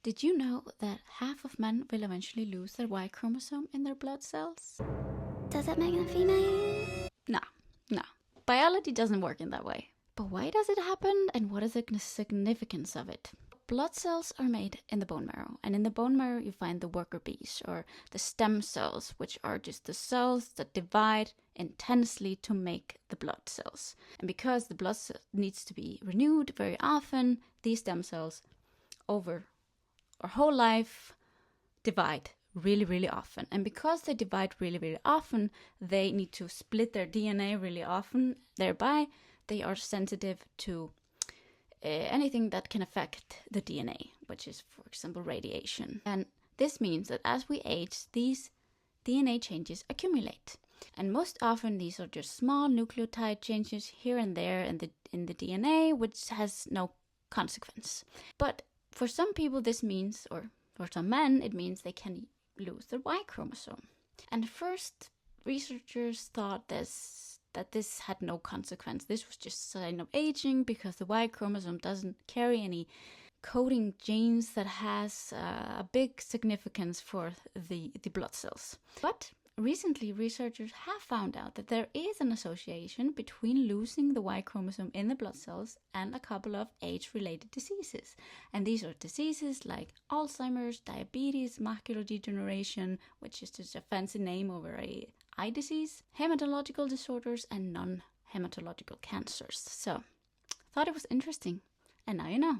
Did you know that half of men will eventually lose their Y chromosome in their blood cells? Does that make them female? No. Biology doesn't work in that way. But why does it happen, and what is the significance of it? Blood cells are made in the bone marrow, and in the bone marrow you find the worker bees, or the stem cells, which are just the cells that divide intensely to make the blood cells. And because the blood needs to be renewed very often, these stem cells over our whole life divide really often. And because they divide really often, they need to split their DNA really often. Thereby, they are sensitive to anything that can affect the DNA, which is, for example, radiation. And this means that as we age, these DNA changes accumulate. And most often, these are just small nucleotide changes here and there in the DNA, which has no consequence. But for some people, this means, or for some men, it means they can lose their Y chromosome. And first, researchers thought that this had no consequence. This was just a sign of aging because the Y chromosome doesn't carry any coding genes that has a big significance for the blood cells. But recently, researchers have found out that there is an association between losing the Y chromosome in the blood cells and a couple of age-related diseases. And these are diseases like Alzheimer's, diabetes, macular degeneration, which is just a fancy name over a eye disease, hematological disorders, and non-hematological cancers. So, thought it was interesting, and now you know.